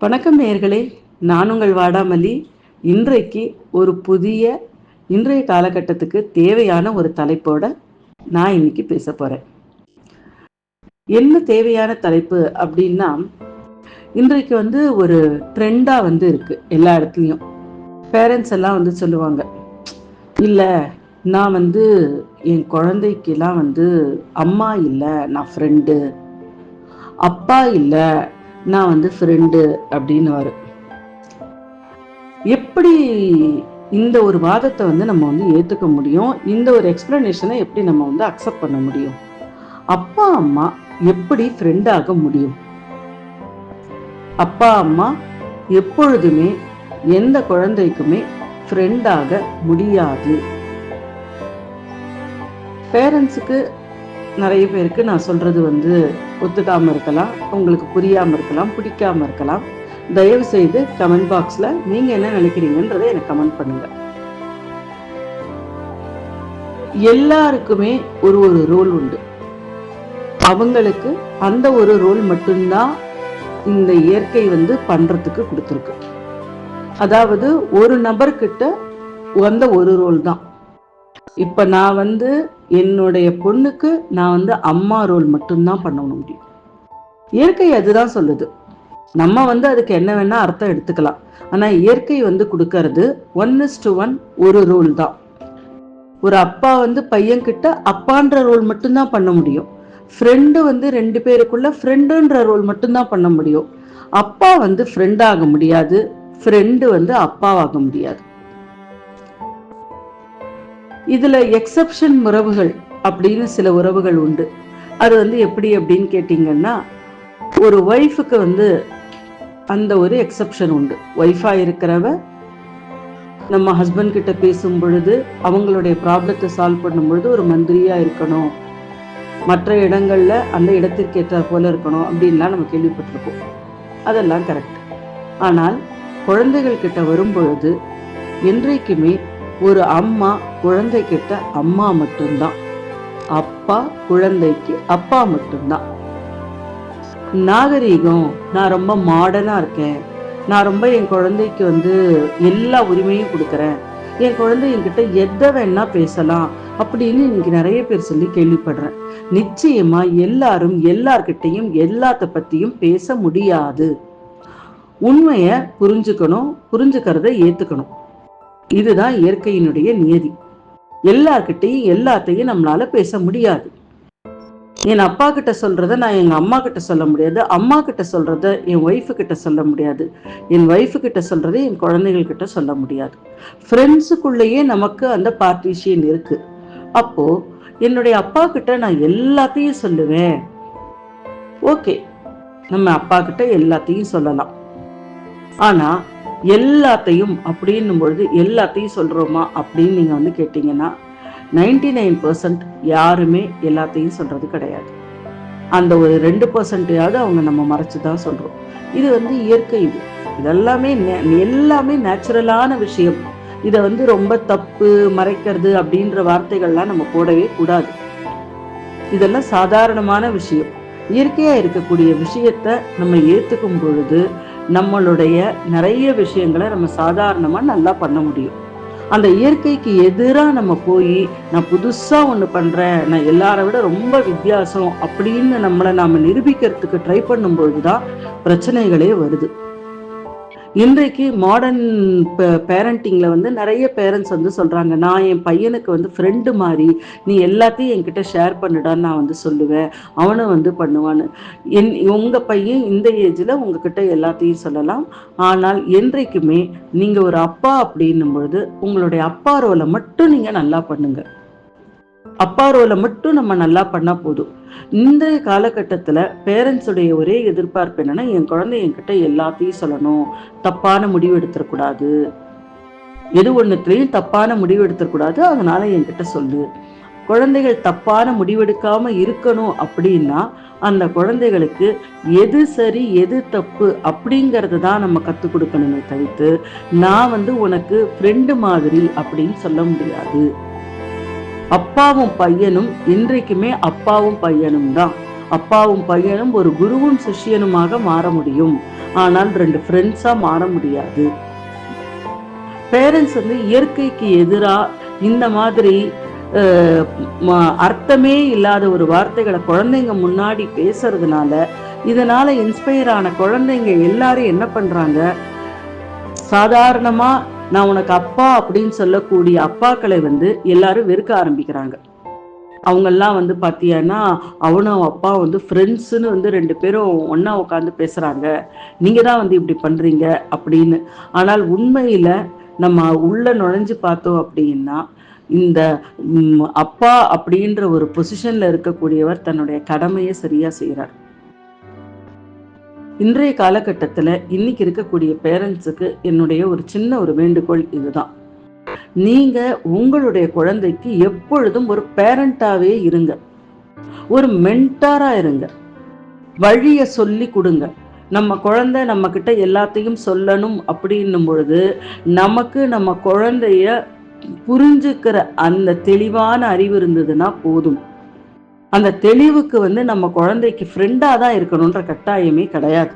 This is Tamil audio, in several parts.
வணக்கம் நேயர்களே, நான் உங்கள் வாடாமல்லி. இன்றைக்கு ஒரு இன்றைய காலகட்டத்துக்கு தேவையான ஒரு தலைப்போட நான் இன்னைக்கு பேச போறேன். என்ன தேவையான தலைப்பு அப்படின்னா, இன்றைக்கு ஒரு ட்ரெண்டா இருக்கு எல்லா இடத்துலையும். பேரண்ட்ஸ் எல்லாம் சொல்லுவாங்க, இல்லை நான் என் குழந்தைக்கெல்லாம் அம்மா இல்லை, நான் ஃப்ரெண்டு. அப்பா இல்லை, நான் ஃப்ரெண்டு அப்படின்னு வரும். எப்படி இந்த ஒரு வாதத்தை நம்ம ஏத்துக்க முடியும்? இந்த ஒரு எக்ஸ்பிளனேஷனை எப்படி நம்ம அக்செப்ட் பண்ண முடியும்? அப்பா அம்மா எப்படி ஃப்ரெண்ட் ஆக முடியும்? அப்பா அம்மா எப்பொழுதுமே எந்த குழந்தைக்குமே ஃப்ரெண்ட் ஆக முடியாது. பேரண்ட்ஸுக்கு நிறைய பேருக்கு நான் சொல்றது ஒத்துக்காம இருக்கலாம், உங்களுக்கு புரியாம இருக்கலாம், பிடிக்காம இருக்கலாம். தயவு செய்து கமெண்ட் பாக்ஸ்ல நீங்க என்ன நினைக்கிறீங்கன்றதை எனக்கு கமெண்ட் பண்ணுங்க. எல்லாருக்குமே ஒரு ஒரு ரோல் உண்டு. அவங்களுக்கு அந்த ஒரு ரோல் மட்டும்தான் இந்த இயற்கை பண்றதுக்கு கொடுத்துருக்கு. அதாவது ஒரு நபர்கிட்ட வந்த ஒரு ரோல் தான். இப்ப நான் என்னுடைய பொண்ணுக்கு நான் அம்மா ரோல் மட்டும்தான் பண்ண முடியும். இயற்கை அதுதான் சொல்லுது. நம்ம அதுக்கு என்ன வேணா அர்த்தம் எடுத்துக்கலாம். ஆனா இயற்கை கொடுக்கறது 1:1 ஒரு ரோல் தான். ஒரு அப்பா பையன் கிட்ட அப்பான்ற ரோல் மட்டும்தான் பண்ண முடியும். ஃப்ரெண்டு 2 பேருக்குள்ள ஃப்ரெண்டுன்ற ரோல் மட்டும்தான் பண்ண முடியும். அப்பா ஃப்ரெண்ட் ஆக முடியாது, ஃப்ரெண்டு அப்பாவாக முடியாது. இதுல எக்ஸப்ஷன் உறவுகள் அப்படின்னு சில உறவுகள் உண்டு. அது எப்படி அப்படின்னு கேட்டீங்கன்னா, ஒரு ஒய்ஃபுக்கு அந்த ஒரு எக்ஸப்ஷன் உண்டு. ஒய்ஃபா இருக்கிறவ நம்ம ஹஸ்பண்ட் கிட்ட பேசும் பொழுது, அவங்களுடைய ப்ராப்ளத்தை சால்வ் பண்ணும் பொழுது ஒரு மந்திரியா இருக்கணும், மற்ற இடங்கள்ல அந்த இடத்திற்கு ஏற்ற போல இருக்கணும் அப்படின்லாம் நம்ம கேள்விப்பட்டிருக்கோம். அதெல்லாம் கரெக்ட். ஆனால் குழந்தைகள் கிட்ட வரும் பொழுது என்றைக்குமே ஒரு அம்மா குழந்தை கிட்ட அம்மா மட்டும்தான், அப்பா குழந்தைக்கு அப்பா மட்டும்தான். நாகரீகம், நான் ரொம்ப மாடர்னா இருக்கேன், நான் ரொம்ப என் குழந்தைக்கு எல்லா உரிமையும் கொடுக்கறேன், என் குழந்தை என்கிட்ட எதை வேணா பேசலாம் அப்படின்னு இன்னைக்கு நிறைய பேர் சொல்லி கேள்விப்படுறேன். நிச்சயமா எல்லாரும் எல்லார்கிட்டையும் எல்லாத்த பத்தியும் பேச முடியாது. உண்மைய புரிஞ்சுக்கணும், புரிஞ்சுக்கிறத ஏத்துக்கணும். இதுதான் இயற்கையினுடைய நியதி. எல்லார்கிட்டையும் எல்லாத்தையும் நம்மளால பேச முடியாது. என் அப்பா கிட்ட சொல்றத நான் எங்க அம்மா கிட்ட சொல்ல முடியாது, அம்மா கிட்ட சொல்றத என் ஒய்ஃபு கிட்ட சொல்ல முடியாது, என் ஒய்ஃபு கிட்ட சொல்றத என் குழந்தைகள் கிட்ட சொல்ல முடியாது. ஃப்ரெண்ட்ஸுக்குள்ளேயே நமக்கு அந்த பார்ட்டிஷியன் இருக்கு. அப்போ என்னுடைய அப்பா கிட்ட நான் எல்லாத்தையும் சொல்லுவேன். ஓகே, நம்ம அப்பா கிட்ட எல்லாத்தையும் சொல்லலாம். ஆனா எல்லாத்தையும் அப்படின்னும் பொழுது எல்லாத்தையும் சொல்றோமா அப்படின்னு நீங்க கேட்டீங்கன்னா, 99% யாருமே எல்லாத்தையும் சொல்றது கிடையாது. அந்த ஒரு 2%யாவது அவங்க நம்ம மறைச்சுதான் சொல்றோம். இது இயற்கை. இதெல்லாமே எல்லாமே நேச்சுரலான விஷயம். இதை ரொம்ப தப்பு, மறைக்கிறது அப்படின்ற வார்த்தைகள்லாம் நம்ம போடவே கூடாது. இதெல்லாம் சாதாரணமான விஷயம். இயற்கையா இருக்கக்கூடிய விஷயத்த நம்ம ஏத்துக்கும் பொழுது நம்மளுடைய நிறைய விஷயங்களை நம்ம சாதாரணமா நல்லா பண்ண முடியும். அந்த இயற்கைக்கு எதிராக நம்ம போய் நான் புதுசா ஒண்ணு பண்றேன், நான் எல்லாரை விட ரொம்ப வித்தியாசம் அப்படின்னு நாம நிரூபிக்கிறதுக்கு ட்ரை பண்ணும் பொழுதுதான் பிரச்சனைகளே வருது. இன்றைக்கு மாடர்ன் பேரண்டிங்ல நிறைய பேரண்ட்ஸ் சொல்றாங்க, நான் என் பையனுக்கு ஃப்ரெண்டு மாதிரி, நீ எல்லாத்தையும் என்கிட்ட ஷேர் பண்ணுடான்னு நான் சொல்லுவேன், அவனும் பண்ணுவான்னு. உங்க பையன் இந்த ஏஜ்ல உங்ககிட்ட எல்லாத்தையும் சொல்லலாம். ஆனால் என்றைக்குமே நீங்க ஒரு அப்பா அப்படின்னும் பொழுது உங்களுடைய அப்பா ரோலை மட்டும் நீங்க நல்லா பண்ணுங்க. அப்பா ரோலை மட்டும் நம்ம நல்லா பண்ணா போதும். இந்த காலகட்டத்துல பேரண்ட்ஸுடைய ஒரே எதிர்பார்ப்பு என்னன்னா, என் குழந்தை என்கிட்ட எல்லாத்தையும் சொல்லணும், தப்பான முடிவு எடுத்துடக்கூடாது, எது ஒண்ணுத்துலயும் தப்பான முடிவு எடுத்துடக்கூடாது, அதனால என்கிட்ட சொல்லு. குழந்தைகள் தப்பான முடிவெடுக்காம இருக்கணும் அப்படின்னா அந்த குழந்தைகளுக்கு எது சரி எது தப்பு அப்படிங்கறது தான் நம்ம கத்துக் கொடுக்கணுமே தவிர்த்து, நான் உனக்கு ஃப்ரெண்டு மாதிரி அப்படின்னு சொல்ல முடியாது. அப்பாவும் பையனும் இன்றைக்குமே அப்பாவும் பையனும் தான். அப்பாவும் பையனும் ஒரு குருவும் சிஷ்யனுமாக மாற முடியும். ஆனால் 2 ஃப்ரெண்ட்ஸா மாற முடியாது. பேரண்ட்ஸ் வந்து இயற்கைக்கு எதிராக இந்த மாதிரி அர்த்தமே இல்லாத ஒரு வார்த்தைகளை குழந்தைங்க முன்னாடி பேசுறதுனால இதனால இன்ஸ்பயர் ஆன குழந்தைங்க எல்லாரும் என்ன பண்றாங்க, சாதாரணமா நான் உனக்கு அப்பா அப்படின்னு சொல்லக்கூடிய அப்பாக்களை வந்து எல்லாரும் வெறுக்க ஆரம்பிக்கிறாங்க. அவங்கெல்லாம் வந்து பாத்தீங்கன்னா அவனும் அப்பா வந்து ஃப்ரெண்ட்ஸுன்னு வந்து 2 பேரும் ஒன்னா உட்காந்து பேசுறாங்க, நீங்க தான் வந்து இப்படி பண்றீங்க அப்படின்னு. ஆனால் உண்மையில நம்ம உள்ள நுழைஞ்சு பார்த்தோம் அப்படின்னா இந்த அப்பா அப்படின்ற ஒரு பொசிஷன்ல இருக்கக்கூடியவர் தன்னுடைய கடமையை சரியா செய்யறார். இன்றைய காலகட்டத்துல இன்னைக்கு இருக்கக்கூடிய பேரண்ட்ஸுக்கு என்னுடைய ஒரு சின்ன ஒரு வேண்டுகோள் இதுதான். நீங்க உங்களுடைய குழந்தைக்கு எப்பொழுதும் ஒரு பேரண்டாவே இருங்க, ஒரு மென்டாரா இருங்க, வழிய சொல்லி கொடுங்க. நம்ம குழந்தை நம்ம கிட்ட எல்லாத்தையும் சொல்லணும் அப்படின்னும் பொழுது நமக்கு நம்ம குழந்தைய புரிஞ்சுக்கிற அந்த தெளிவான அறிவு இருந்ததுன்னா போதும். அந்த தெளிவுக்கு வந்து நம்ம குழந்தைக்கு ஃப்ரெண்டா தான் இருக்கணும்ன்ற கட்டாயமே கிடையாது,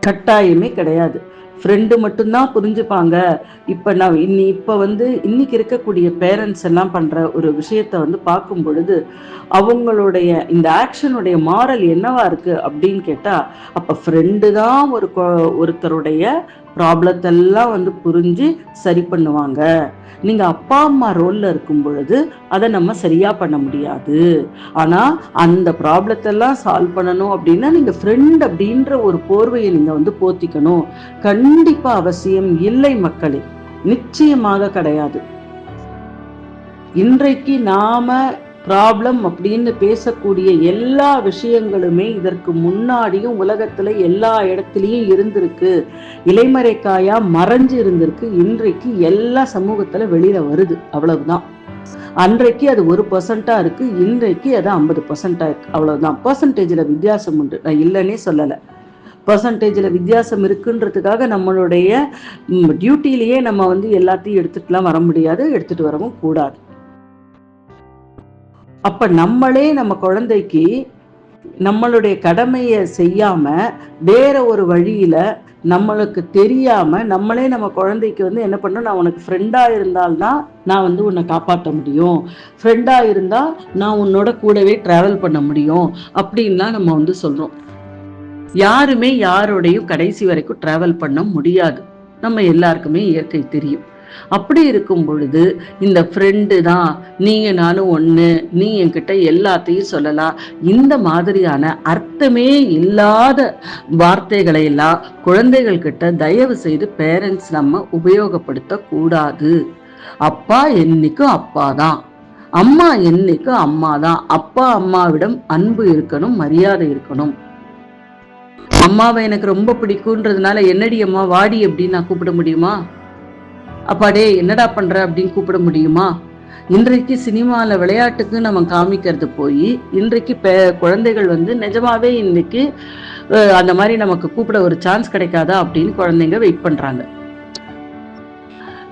கட்டாயமே கிடையாது. ஃப்ரெண்டு மட்டும்தான் புரிஞ்சுப்பாங்க. இப்போ வந்து இன்னைக்கு இருக்கக்கூடிய பேரண்ட்ஸ் எல்லாம் பண்ற ஒரு விஷயத்த வந்து பார்க்கும் பொழுது அவங்களுடைய இந்த ஆக்ஷனுடைய மாரல் என்னவா இருக்கு அப்படின்னு கேட்டா, அப்ப ஃப்ரெண்டு தான் ஒருத்தருடைய ப்ராப்ளத்தெல்லாம் வந்து புரிஞ்சு சரி பண்ணுவாங்க. நீங்க அப்பா அம்மா ரோல்ல இருக்கும் பொழுது அதை நம்ம சரியா பண்ண முடியாது. ஆனா அந்த ப்ராப்ளத்தெல்லாம் சால்வ் பண்ணணும் அப்படின்னா நீங்க ஃப்ரெண்ட் அப்படின்ற ஒரு போர்வையை நீங்க வந்து போத்திக்கணும். கண்டிப்பா அவசியம் இல்லை மக்களே, நிச்சயமாக கிடையாது. இன்றைக்கு நாம ப்ராப்ளம் அப்படின்னு பேசக்கூடிய எல்லா விஷயங்களுமே இதற்கு முன்னாடியும் உலகத்துல எல்லா இடத்துலயும் இருந்திருக்கு, இலைமறைக்காயா மறைஞ்சு இருந்திருக்கு. இன்றைக்கு எல்லா சமூகத்துல வெளியில வருது, அவ்வளவுதான். அன்றைக்கு அது 1% இருக்கு, இன்றைக்கு அது 50% இருக்கு, அவ்வளவுதான். பெர்சன்டேஜ்ல வித்தியாசம் உண்டு, நான் இல்லைன்னே சொல்லலை. பெர்சன்டேஜில் வித்தியாசம் இருக்குன்றதுக்காக நம்மளுடைய டியூட்டிலேயே நம்ம வந்து எல்லாத்தையும் எடுத்துட்டுலாம் வர முடியாது, எடுத்துட்டு வரவும் கூடாது. அப்ப நம்மளே நம்ம குழந்தைக்கு நம்மளுடைய கடமையை செய்யாம வேற ஒரு வழியில நம்மளுக்கு தெரியாம நம்மளே நம்ம குழந்தைக்கு வந்து என்ன பண்ணோம், நான் உனக்கு ஃப்ரெண்டா இருந்தால்தான் நான் வந்து உன்னை காப்பாற்ற முடியும், ஃப்ரெண்டா இருந்தா நான் உன்னோட கூடவே டிராவல் பண்ண முடியும் அப்படின்லாம் நம்ம வந்து சொல்றோம். யாருமே யாரோடையும் கடைசி வரைக்கும் டிராவல் பண்ண முடியாது, நம்ம எல்லாருக்குமே இயற்கை தெரியும். அப்படி இருக்கும் பொழுது இந்த ஃப்ரெண்டு தான், நீங்க நானும் ஒண்ணு, நீ என்கிட்ட எல்லாத்தையும் சொல்லலாம், இந்த மாதிரியான அர்த்தமே இல்லாத வார்த்தைகளை எல்லாம் குழந்தைகள் கிட்ட தயவு செய்து பேரண்ட்ஸ் நம்ம உபயோகப்படுத்த கூடாது. அப்பா என்னைக்கும் அப்பா தான், அம்மா என்னைக்கும் அம்மா தான். அப்பா அம்மாவிடம் அன்பு இருக்கணும், மரியாதை இருக்கணும். அம்மாவை எனக்கு ரொம்ப பிடிக்கும்ன்றதுனால என்னடி அம்மா வாடி அப்படின்னு நான் கூப்பிட முடியுமா? அப்பாடே என்னடா பண்ற அப்படின்னு கூப்பிட முடியுமா? இன்றைக்கு சினிமால விளையாட்டுக்கு நம்ம காமிக்கிறது போய் இன்றைக்கு குழந்தைகள் வந்து நிஜமாவே இன்னைக்கு அந்த மாதிரி நமக்கு கூப்பிட ஒரு சான்ஸ் கிடைக்காதா அப்படின்னு குழந்தைங்க வெயிட் பண்றாங்க.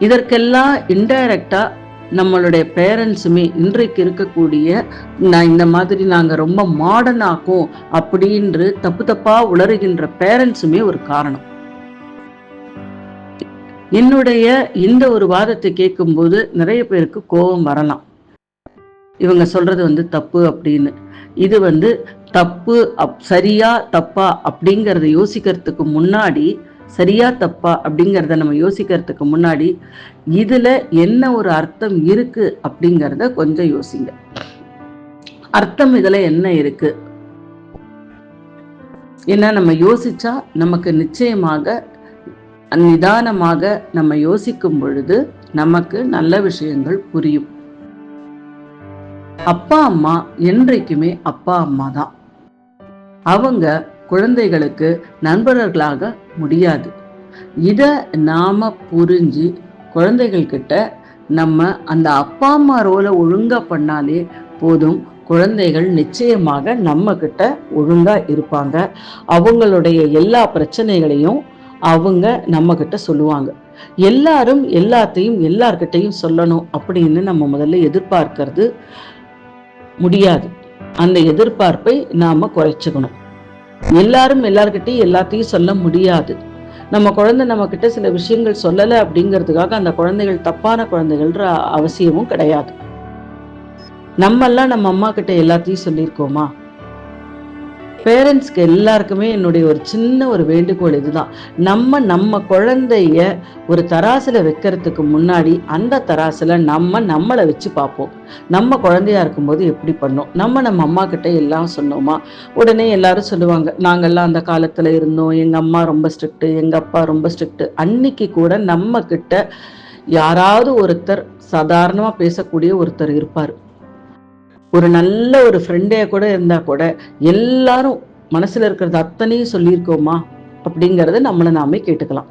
இதற்கெல்லாம் இன்டைரக்டா நம்மளுடைய பேரண்ட்ஸுமே இன்றைக்கு இருக்கக்கூடிய இந்த மாதிரி நாங்க ரொம்ப மாடர்ன் ஆக்கும் அப்படின்னு தப்பா உளறுகின்ற பேரண்ட்ஸுமே ஒரு காரணம். என்னுடைய இந்த ஒரு வாதத்தை கேட்கும்போது நிறைய பேருக்கு கோபம் வரலாம், இவங்க சொல்றது வந்து தப்பு அப்படின்னு. இது வந்து தப்பு சரியா தப்பா அப்படிங்கறத யோசிக்கிறதுக்கு முன்னாடி, சரியா தப்பா அப்படிங்கிறத நம்ம யோசிக்கிறதுக்கு முன்னாடி இதுல என்ன ஒரு அர்த்தம் இருக்கு அப்படிங்கிறத கொஞ்சம் யோசிங்க. அர்த்தம் இதுல என்ன இருக்கு ஏன்னா நம்ம யோசிச்சா நமக்கு நிச்சயமாக நிதானமாக நம்ம யோசிக்கும் பொழுது நமக்கு நல்ல விஷயங்கள் புரியும். அப்பா அம்மா என்றைக்குமே அப்பா அம்மா தான். அவங்க குழந்தைகளுக்கு நண்பர்களாக முடியாது. இத நாம புரிஞ்சு குழந்தைகள் கிட்ட நம்ம அந்த அப்பா அம்மா ரோலை ஒழுங்கா பண்ணாலே போதும், குழந்தைகள் நிச்சயமாக நம்ம கிட்ட ஒழுங்கா இருப்பாங்க. அவங்களுடைய எல்லா பிரச்சனைகளையும் அவங்க நம்ம கிட்ட சொல்லுவாங்க. எல்லாரும் எல்லாத்தையும் எல்லார்கிட்டையும் சொல்லணும் அப்படின்னு நம்ம முதல்ல எதிர்பார்க்கிறது முடியாது. அந்த எதிர்பார்ப்பை நாம குறைச்சுக்கணும். எல்லாரும் எல்லார்கிட்டையும் எல்லாத்தையும் சொல்ல முடியாது. நம்ம குழந்தை நம்ம கிட்ட சில விஷயங்கள் சொல்லலை அப்படிங்கிறதுக்காக அந்த குழந்தைகள் தப்பான குழந்தைகள்ன்ற அவசியமும் கிடையாது. நம்மெல்லாம் நம்ம அம்மா கிட்ட எல்லாத்தையும் சொல்லியிருக்கோமா? பேரண்ட்ஸ்க்கு எல்லாருக்குமே என்னுடைய ஒரு சின்ன ஒரு வேண்டுகோள் இதுதான். நம்ம குழந்தைய ஒரு தராசுல வைக்கிறதுக்கு முன்னாடி அந்த தராசுல நம்மளை வச்சு பார்ப்போம். நம்ம குழந்தையா இருக்கும்போது எப்படி பண்ணோம், நம்ம அம்மா கிட்ட எல்லாம் சொன்னோமா? உடனே எல்லாரும் சொல்லுவாங்க, நாங்கெல்லாம் அந்த காலத்துல இருந்தோம், எங்க அம்மா ரொம்ப ஸ்ட்ரிக்ட், எங்க அப்பா ரொம்ப ஸ்ட்ரிக்ட். அன்னைக்கு கூட நம்ம கிட்ட யாராவது ஒருத்தர் சாதாரணமா பேசக்கூடிய ஒருத்தர் இருப்பார். ஒரு நல்ல ஒரு ஃப்ரெண்டே கூட இருந்தா கூட எல்லாரும் மனசுல இருக்கிறது அத்தனையும் சொல்லியிருக்கோமா அப்படிங்கறத நம்மளை நாமே கேட்டுக்கலாம்.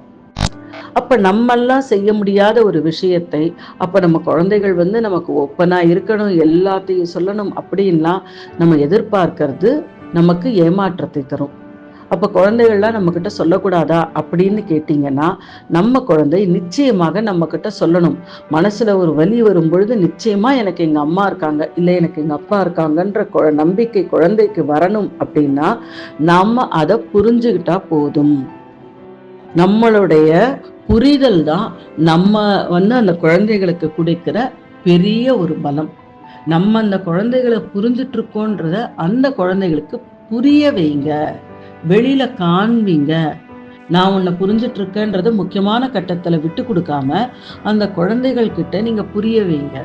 அப்ப நம்மெல்லாம் செய்ய முடியாத ஒரு விஷயத்தை அப்ப நம்ம குழந்தைகள் நமக்கு ஒப்பனா இருக்கணும், எல்லாத்தையும் சொல்லணும் அப்படின்லாம் நம்ம எதிர்பார்க்கறது நமக்கு ஏமாற்றத்தை தரும். அப்ப குழந்தைகள்லாம் நம்ம கிட்ட சொல்லக்கூடாதா அப்படின்னு கேட்டீங்கன்னா, நம்ம குழந்தை நிச்சயமாக நம்ம கிட்ட சொல்லணும். மனசுல ஒரு வலி வரும் பொழுது நிச்சயமா எனக்கு எங்க அம்மா இருக்காங்க, இல்லை எனக்கு எங்க அப்பா இருக்காங்கன்ற நம்பிக்கை குழந்தைக்கு வரணும். அப்படின்னா நாம அதை புரிஞ்சுக்கிட்டா போதும். நம்மளுடைய புரிதல் தான் நம்ம அந்த குழந்தைகளுக்கு கொடுக்கிற பெரிய ஒரு பலம். நம்ம அந்த குழந்தைகளை புரிஞ்சுட்டு இருக்கோன்றத அந்த குழந்தைகளுக்கு புரிய வைங்க, வெளியில காண்பீங்க. நான் உன்னை புரிஞ்சிட்டு இருக்கேன்றத முக்கியமான கட்டத்துல விட்டு கொடுக்காம அந்த குழந்தைகள் கிட்ட நீங்க புரிய வைங்க.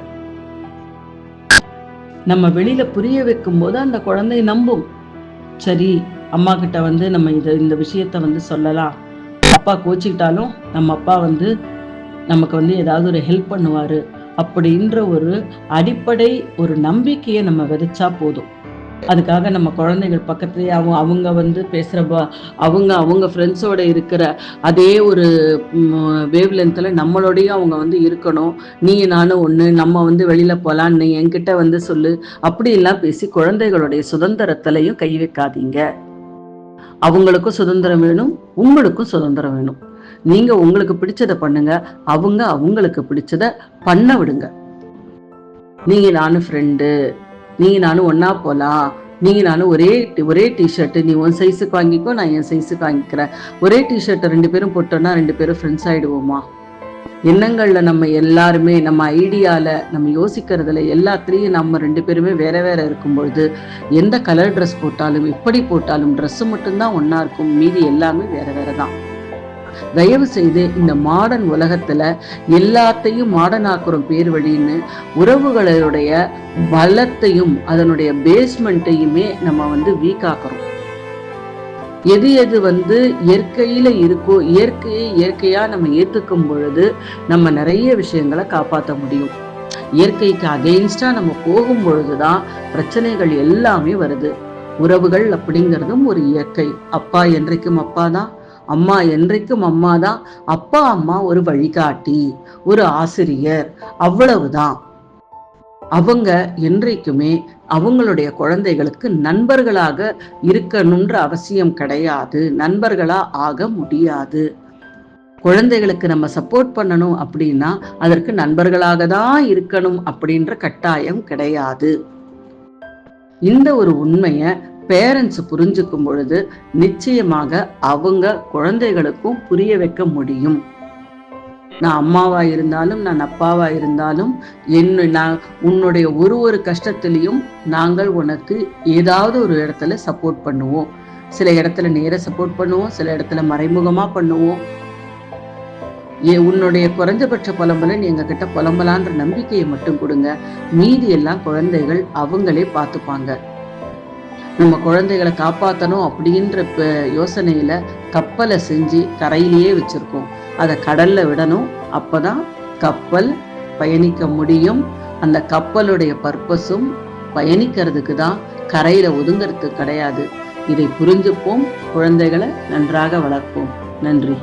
நம்ம வெளியில புரிய வைக்கும் போது அந்த குழந்தை நம்பும். சரி, அம்மா கிட்ட நம்ம இந்த விஷயத்த சொல்லலாம், அப்பா கோச்சிக்கிட்டாலும் நம்ம அப்பா நமக்கு ஏதாவது ஒரு ஹெல்ப் பண்ணுவாரு அப்படின்ற ஒரு அடிப்படை ஒரு நம்பிக்கையை நம்ம விதைச்சா போதும். அதுக்காக நம்ம குழந்தைகள் பக்கத்துலேயே அவங்க பேசுகிறப்ப அவங்க ஃப்ரெண்ட்ஸோட இருக்கிற அதே ஒரு வேவ் லென்த்தில் நம்மளோடையும் அவங்க இருக்கணும். நீ நானும் ஒன்று, நம்ம வெளியில் போகலான்னு என்கிட்ட சொல்லு அப்படிலாம் பேசி குழந்தைகளுடைய சுதந்திரத்திலையும் கை வைக்காதீங்க. அவங்களுக்கும் சுதந்திரம் வேணும், உங்களுக்கும் சுதந்திரம் வேணும். நீங்க உங்களுக்கு பிடிச்சதை பண்ணுங்க, அவங்களுக்கு பிடிச்சத பண்ண விடுங்க. நீங்க நானும் ஃப்ரெண்டு, நீங்க நானும் ஒன்னா போலாம், நீங்க நானும் ஒரே டிஷர்ட், நீ உன் சைஸுக்கு வாங்கிக்கோ, நான் என் சைஸுக்கு வாங்கிக்கிறேன், ஒரே டிஷர்ட் 2 பேரும் போட்டோம்னா 2 பேரும் ஃப்ரெண்ட்ஸ் ஆயிடுவோமா? எண்ணங்கள்ல நம்ம எல்லாருமே, நம்ம ஐடியால, நம்ம யோசிக்கிறதுல எல்லாத்துலேயும் நம்ம 2 பேருமே வேற வேற இருக்கும் பொழுது எந்த கலர் ட்ரெஸ் போட்டாலும் எப்படி போட்டாலும் ட்ரெஸ் மட்டும்தான் ஒன்னா இருக்கும், மீதி எல்லாமே வேற வேற தான். தயவு செய்து இந்த மாடர்ன் உலகத்துல எல்லாத்தையும் மாடர்ன் ஆக்குறோம் பேர் வழின்னு உறவுகளுடைய பலத்தையும் அதனுடைய பேஸ்மெண்ட்டையுமே நம்ம வீக் ஆக்குறோம். எது இயற்கையில இருக்கோ இயற்கையா நம்ம ஏத்துக்கும் பொழுது நம்ம நிறைய விஷயங்களை காப்பாற்ற முடியும். இயற்கைக்கு அகெயின்ஸ்டா நம்ம போகும் பொழுதுதான் பிரச்சனைகள் எல்லாமே வருது. உறவுகள் அப்படிங்கிறதும் ஒரு இயற்கை. அப்பா என்றைக்கும் அப்பா தான், அம்மா என்றைக்கும் அம்மா தான். அப்பா அம்மா ஒரு வழிகாட்டி, ஒரு ஆசிரியர், அவ்வளவுதான். அவங்க என்றைக்குமே அவங்களுடைய குழந்தைகளுக்கு நண்பர்களாக இருக்கணும்ன்ற அவசியம் கிடையாது, நண்பர்களா ஆக முடியாது. குழந்தைகளுக்கு நம்ம சப்போர்ட் பண்ணணும் அப்படின்னா அதற்கு நண்பர்களாக தான் இருக்கணும் அப்படின்ற கட்டாயம் கிடையாது. இந்த ஒரு உண்மைய பேரண்ட்ஸ் புரிஞ்சுக்கும் பொழுது நிச்சயமாக அவங்க குழந்தைகளுக்கும் புரிய வைக்க முடியும். நான் அம்மாவா இருந்தாலும், நான் அப்பாவா இருந்தாலும், நான் உன்னுடைய ஒரு கஷ்டத்திலையும் நாங்கள் உனக்கு ஏதாவது ஒரு இடத்துல சப்போர்ட் பண்ணுவோம். சில இடத்துல நேர சப்போர்ட் பண்ணுவோம், சில இடத்துல மறைமுகமா பண்ணுவோம். உன்னுடைய குறைஞ்சபட்ச புலம்பலை நீ எங்க கிட்ட புலம்பலான்ற நம்பிக்கையை மட்டும் கொடுங்க. மீதி எல்லாம் குழந்தைகள் அவங்களே பார்த்துப்பாங்க. நம்ம குழந்தைகளை காப்பாற்றணும் அப்படின்ற யோசனையில கப்பலை செஞ்சு கரையிலேயே வச்சிருக்கோம். அதை கடல்ல விடணும், அப்பதான் கப்பல் பயணிக்க முடியும். அந்த கப்பலுடைய பர்பஸும் பயணிக்கிறதுக்கு தான், கரையில ஒதுங்கிறதுக்கு கிடையாது. இதை புரிஞ்சுப்போம், குழந்தைகளை நன்றாக வளர்ப்போம். நன்றி.